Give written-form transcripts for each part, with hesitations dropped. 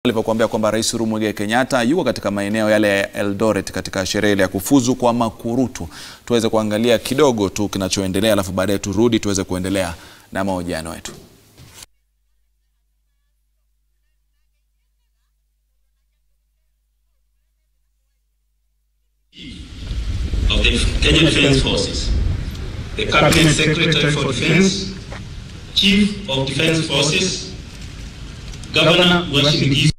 Alipokuambia kwamba Rais Uhuru Kenyatta yuko katika maeneo yale ya Eldoret katika sherehe ya kufuzu kwa makurutu. Tuweze kuangalia kidogo tu kinachoendelea, alafu baadaye turudi tuweze kuendelea na mahojiano yetu. Of the Kenya Defence Forces, the Cabinet Secretary for Defence, Chief of Defence Forces, Governor Washington.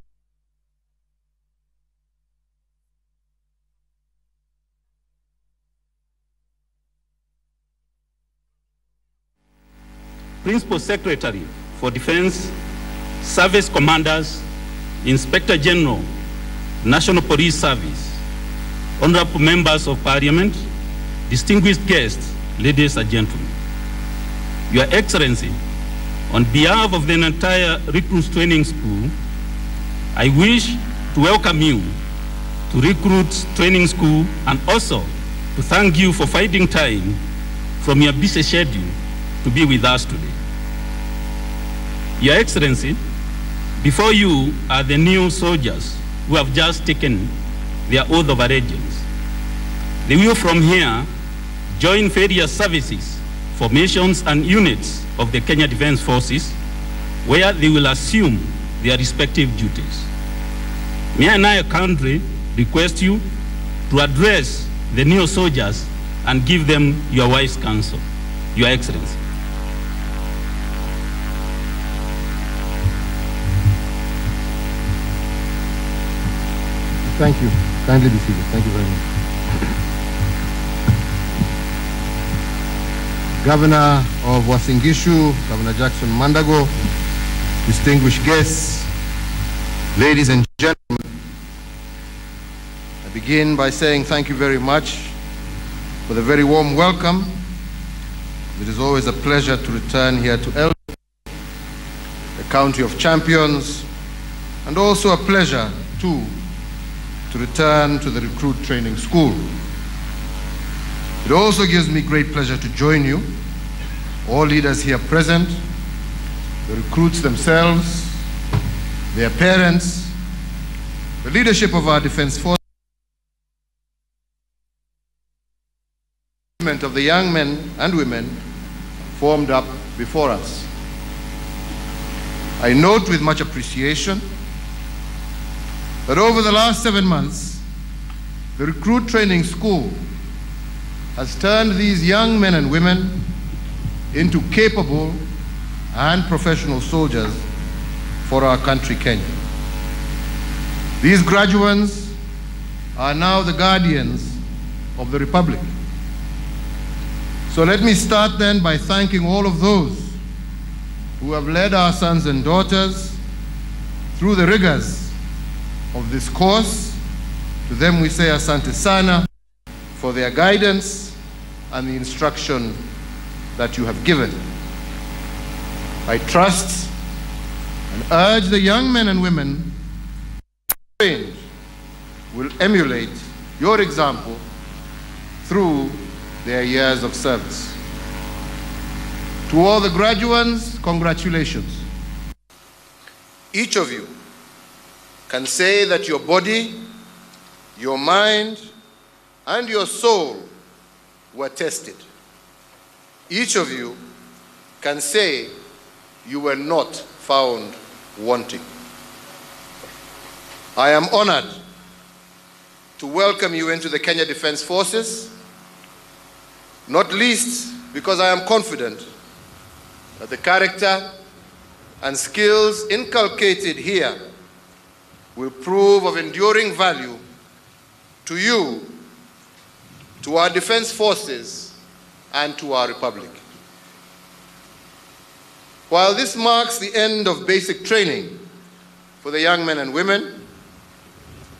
Principal Secretary for Defence, Service Commanders, Inspector General, National Police Service, honorable members of Parliament, distinguished guests, ladies and gentlemen. Your Excellency, on behalf of the entire Recruits Training School, I wish to welcome you to Recruits Training School and also to thank you for finding time from your busy schedule to be with us today. Your Excellency, before you are the new soldiers who have just taken their oath of allegiance. They will from here join various services, formations and units of the Kenya Defence Forces, where they will assume their respective duties. May I kindly request you to address the new soldiers and give them your wise counsel. Your Excellency. Thank you. Kindly be seated. Thank you very much. Governor of Uasin Gishu, Governor Jackson Mandago, distinguished guests, ladies and gentlemen, I begin by saying thank you very much for the very warm welcome. It is always a pleasure to return here to Eldoret, the county of champions, and also a pleasure too to return to the Recruit Training School. It also gives me great pleasure to join you, all leaders here present, the recruits themselves, their parents, the leadership of our defense forces, of the young men and women formed up before us. I note with much appreciation that over the last 7 months, the Recruit Training School has turned these young men and women into capable and professional soldiers for our country, Kenya. These graduates are now the guardians of the Republic. So let me start then by thanking all of those who have led our sons and daughters through the rigors of this course. To them we say asante sana for their guidance and the instruction that you have given. I trust and urge the young men and women trained will emulate your example through their years of service. To all the graduates, congratulations. Each of you can say that your body, your mind, and your soul were tested. Each of you can say you were not found wanting. I am honored to welcome you into the Kenya Defence Forces, not least because I am confident that the character and skills inculcated here will prove of enduring value to you, to our defense forces, and to our republic. While this marks the end of basic training for the young men and women,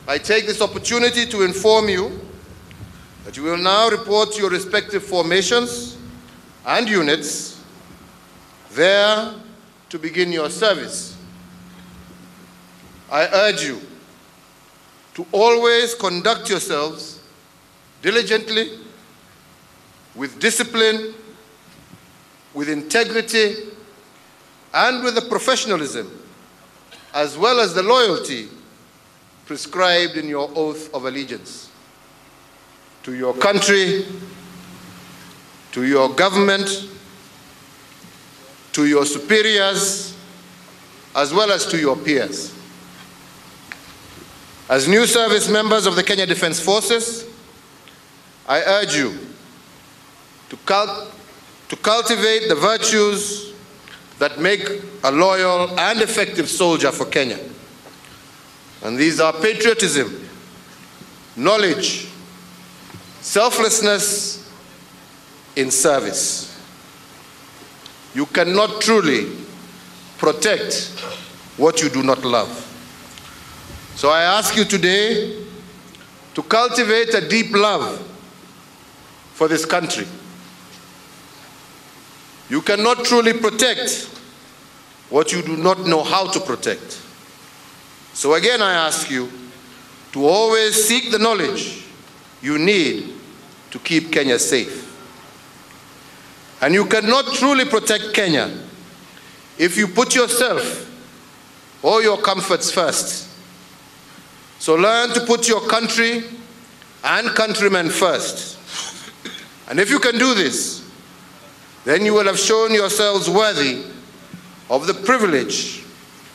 I take this opportunity to inform you that you will now report to your respective formations and units there to begin your service. I urge you to always conduct yourselves diligently, with discipline, with integrity, and with the professionalism as well as the loyalty prescribed in your oath of allegiance to your country, to your government, to your superiors, as well as to your peers. As new service members of the Kenya Defence Forces, I urge you to cultivate the virtues that make a loyal and effective soldier for Kenya. And these are patriotism, knowledge, selflessness in service. You cannot truly protect what you do not love. So I ask you today to cultivate a deep love for this country. You cannot truly protect what you do not know how to protect. So again, I ask you to always seek the knowledge you need to keep Kenya safe. And you cannot truly protect Kenya if you put yourself or your comforts first. So learn to put your country and countrymen first. And if you can do this, then you will have shown yourselves worthy of the privilege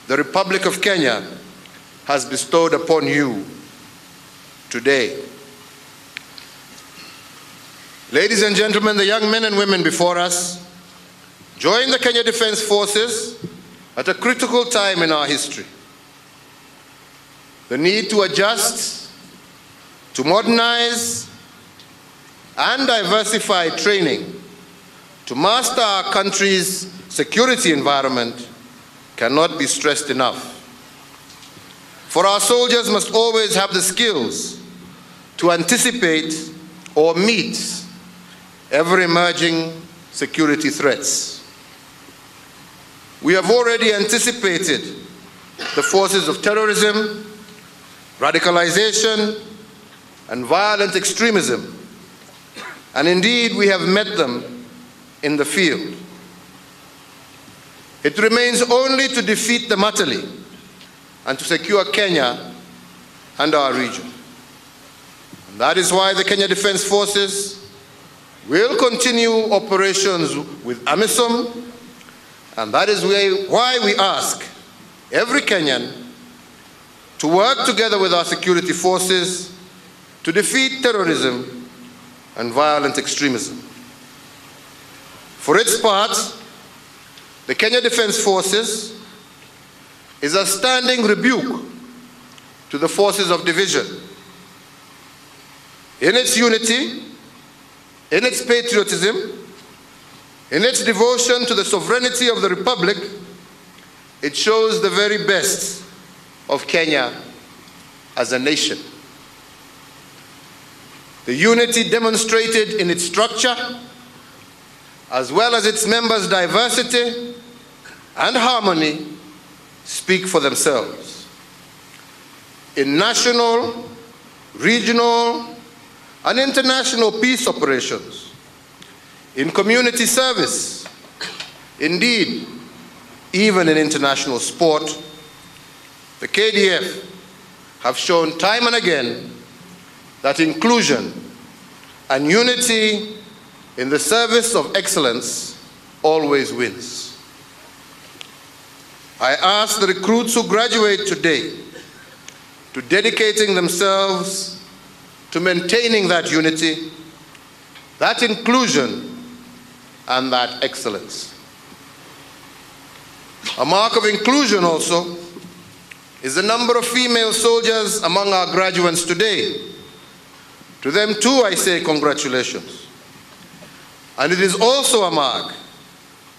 the Republic of Kenya has bestowed upon you today. Ladies and gentlemen, the young men and women before us joined the Kenya Defence Forces at a critical time in our history. The need to adjust, to modernize, and diversify training to master our country's security environment cannot be stressed enough. For our soldiers must always have the skills to anticipate or meet ever emerging security threats. We have already anticipated the forces of terrorism, radicalization, and violent extremism, and indeed we have met them in the field. It remains only to defeat them utterly and to secure Kenya and our region. And that is why the Kenya Defence Forces will continue operations with AMISOM, and that is why we ask every Kenyan to work together with our security forces to defeat terrorism and violent extremism. For its part, the Kenya Defence Forces is a standing rebuke to the forces of division. In its unity, in its patriotism, in its devotion to the sovereignty of the Republic, it shows the very best of Kenya as a nation. The unity demonstrated in its structure, as well as its members' diversity and harmony, speak for themselves. In national, regional, and international peace operations, in community service, indeed, even in international sport, the KDF have shown time and again that inclusion and unity in the service of excellence always wins. I ask the recruits who graduate today to dedicating themselves to maintaining that unity, that inclusion, and that excellence. A mark of inclusion also is the number of female soldiers among our graduates today. To them too I say congratulations. And it is also a mark,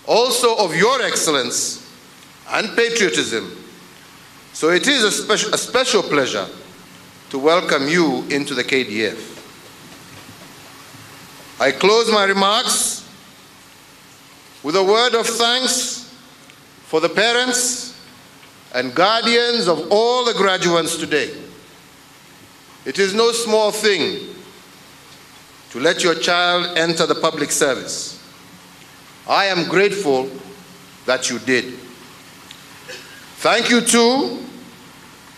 also of your excellence and patriotism. So it is a special pleasure to welcome you into the KDF. I close my remarks with a word of thanks for the parents and guardians of all the graduates today. It is no small thing to let your child enter the public service. I am grateful that you did. Thank you too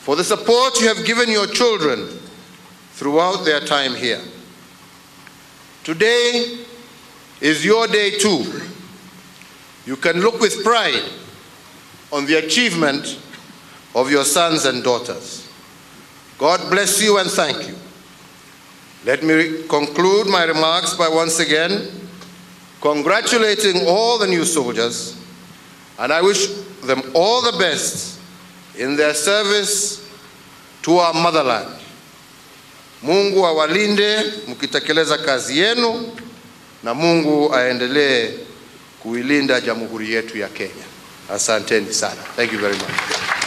for the support you have given your children throughout their time here. Today is your day too. You can look with pride on the achievement of your sons and daughters. God bless you and thank you. Let me conclude my remarks by once again congratulating all the new soldiers, and I wish them all the best in their service to our motherland. Mungu awalinde mkitekeleza kazi yenu, na Mungu aendelee kuilinda jamhuri yetu ya Kenya. Asanteni sana. Thank you very much.